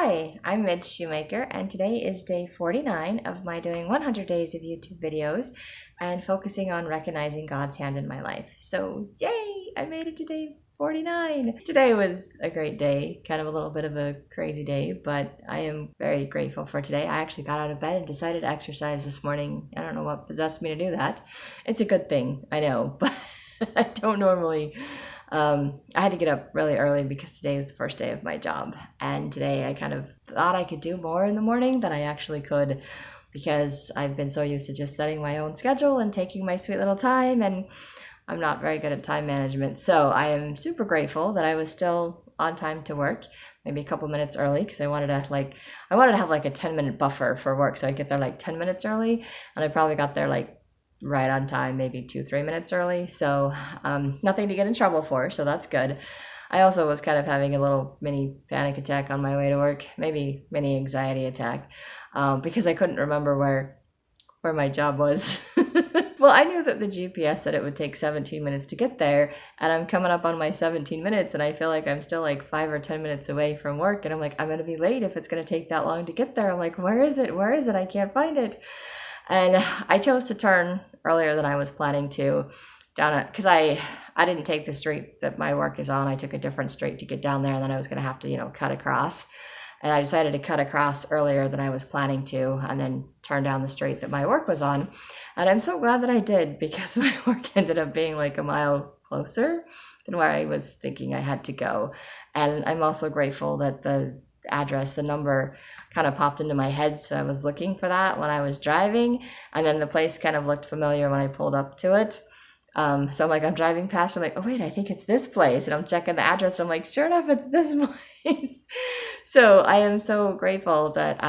Hi, I'm Midge Shoemaker, and today is day 49 of my doing 100 days of YouTube videos and focusing on recognizing God's hand in my life. So, yay! I made it to day 49. Today was a great day, kind of a little bit of a crazy day, but I am very grateful for today. I actually got out of bed and decided to exercise this morning. I don't know what possessed me to do that. It's a good thing, I know, but I don't normally. I had to get up really early because today is the first day of my job. And today I kind of thought I could do more in the morning than I actually could because I've been so used to just setting my own schedule and taking my sweet little time. And I'm not very good at time management. So I am super grateful that I was still on time to work, maybe a couple minutes early because I wanted to have like a 10-minute buffer for work. So I'd get there like 10 minutes early, and I probably got there like right on time, maybe 2-3 minutes early. So nothing to get in trouble for, so that's good. I also was kind of having a little mini panic attack on my way to work, maybe mini anxiety attack, because I couldn't remember where my job was. Well, I knew that the GPS said it would take 17 minutes to get there, and I'm coming up on my 17 minutes, and I feel like I'm still like 5 or 10 minutes away from work, and I'm like, I'm going to be late if it's going to take that long to get there. I'm like, where is it? Where is it? I can't find it. And I chose to turn earlier than I was planning to down it because I didn't take the street that my work is on. I took a different street to get down there, and then I was going to have to, cut across. And I decided to cut across earlier than I was planning to and then turn down the street that my work was on. And I'm so glad that I did because my work ended up being like a mile closer than where I was thinking I had to go. And I'm also grateful that the address, the number kind of popped into my head. So I was looking for that when I was driving, and then the place kind of looked familiar when I pulled up to it. So I'm driving past, I'm like, oh wait, I think it's this place. And I'm checking the address. And I'm like, sure enough, it's this place. So I am so grateful that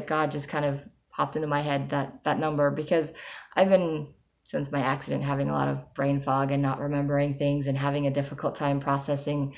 God just kind of popped into my head that number, because I've been, since my accident, having a lot of brain fog and not remembering things and having a difficult time processing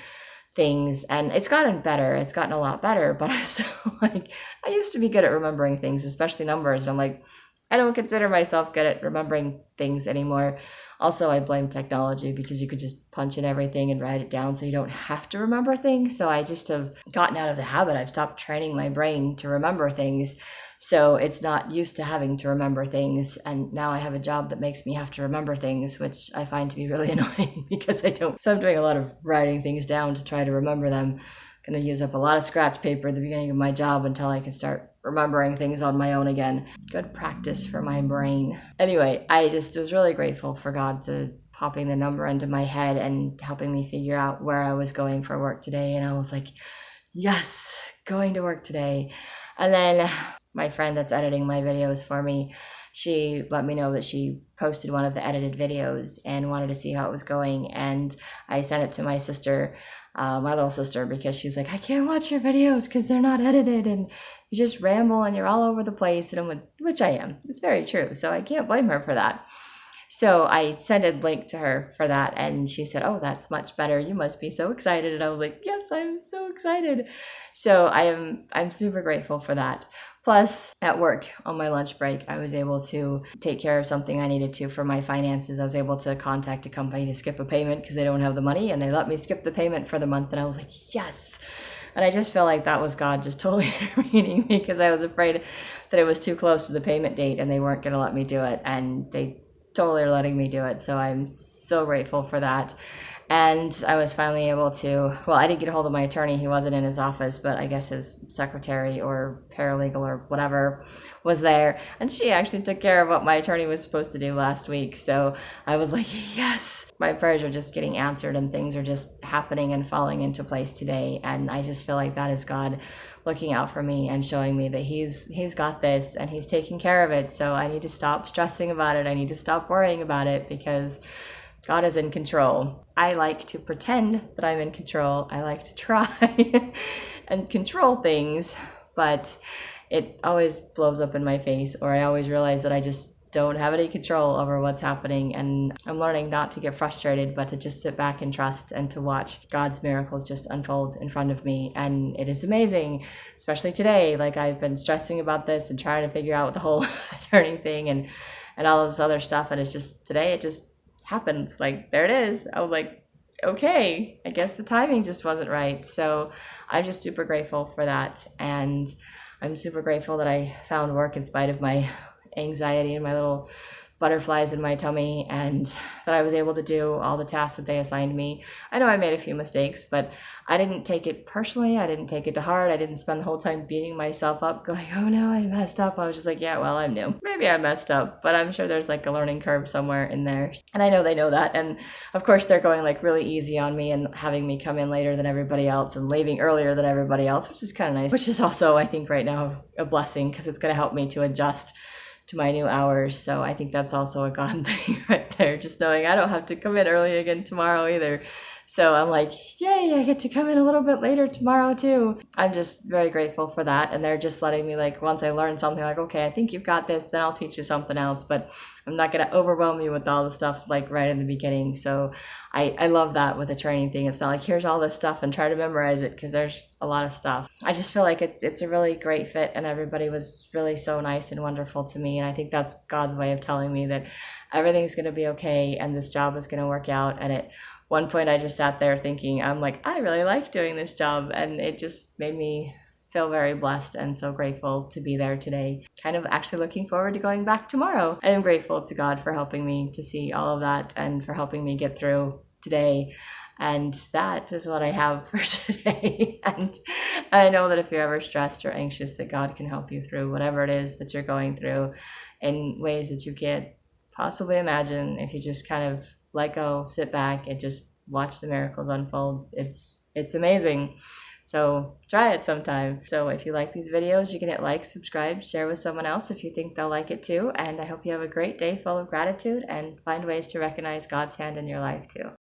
things. And it's gotten better. It's gotten a lot better, but I still I used to be good at remembering things, especially numbers. And I'm like, I don't consider myself good at remembering things anymore. Also, I blame technology because you could just punch in everything and write it down so you don't have to remember things. So I just have gotten out of the habit. I've stopped training my brain to remember things. So it's not used to having to remember things. And now I have a job that makes me have to remember things, which I find to be really annoying because I don't. So I'm doing a lot of writing things down to try to remember them. I'm going to use up a lot of scratch paper at the beginning of my job until I can start remembering things on my own again. Good practice for my brain. Anyway, I just was really grateful for God to popping the number into my head and helping me figure out where I was going for work today. And I was like, yes, going to work today. And then my friend that's editing my videos for me, she let me know that she posted one of the edited videos and wanted to see how it was going. And I sent it to my sister, my little sister, because she's like, I can't watch your videos because they're not edited and you just ramble and you're all over the place. And I'm like, which I am. It's very true. So I can't blame her for that. So I sent a link to her for that, and she said, oh, that's much better. You must be so excited. And I was like, yes, I'm so excited. So I'm super grateful for that. Plus, at work on my lunch break, I was able to take care of something I needed to for my finances. I was able to contact a company to skip a payment because they don't have the money, and they let me skip the payment for the month. And I was like, yes. And I just feel like that was God just totally intervening because I was afraid that it was too close to the payment date and they weren't going to let me do it. And they totally are letting me do it. So I'm so grateful for that. And I was finally able to, I didn't get a hold of my attorney. He wasn't in his office, but I guess his secretary or paralegal or whatever was there. And she actually took care of what my attorney was supposed to do last week. So I was like, yes, my prayers are just getting answered and things are just happening and falling into place today. And I just feel like that is God looking out for me and showing me that he's got this and he's taking care of it. So I need to stop stressing about it. I need to stop worrying about it because God is in control. I like to pretend that I'm in control. I like to try and control things, but it always blows up in my face, or I always realize that I just don't have any control over what's happening. And I'm learning not to get frustrated, but to just sit back and trust and to watch God's miracles just unfold in front of me. And it is amazing, especially today. Like, I've been stressing about this and trying to figure out the whole attorney thing and all this other stuff. And it's just, today it just happened. Like, there it is. I was like, okay, I guess the timing just wasn't right. So I'm just super grateful for that. And I'm super grateful that I found work in spite of my anxiety and my little butterflies in my tummy, and that I was able to do all the tasks that they assigned me. I know I made a few mistakes, but I didn't take it personally. I didn't take it to heart. I didn't spend the whole time beating myself up going, oh no, I messed up. I was just like, yeah, well, I'm new. Maybe I messed up, but I'm sure there's like a learning curve somewhere in there. And I know they know that. And of course, they're going like really easy on me and having me come in later than everybody else and leaving earlier than everybody else, which is kind of nice, which is also, I think, right now a blessing because it's going to help me to adjust to my new hours. So I think that's also a God thing right there, just knowing I don't have to come in early again tomorrow either. So I'm like, yay, I get to come in a little bit later tomorrow too. I'm just very grateful for that. And they're just letting me, like, once I learn something, like, okay, I think you've got this, then I'll teach you something else. But I'm not going to overwhelm you with all the stuff like right in the beginning. So I love that with the training thing. It's not like, here's all this stuff and try to memorize it, because there's a lot of stuff. I just feel like it's a really great fit, and everybody was really so nice and wonderful to me. And I think that's God's way of telling me that everything's going to be okay and this job is going to work out. And at one point I just sat there thinking, I'm like, I really like doing this job. And it just made me feel very blessed and so grateful to be there today. Kind of actually looking forward to going back tomorrow. I am grateful to God for helping me to see all of that and for helping me get through today. And that is what I have for today. And I know that if you're ever stressed or anxious, that God can help you through whatever it is that you're going through in ways that you can't possibly imagine if you just kind of let go, sit back, and just watch the miracles unfold. It's amazing. So try it sometime. So if you like these videos, you can hit like, subscribe, share with someone else if you think they'll like it too. And I hope you have a great day full of gratitude and find ways to recognize God's hand in your life too.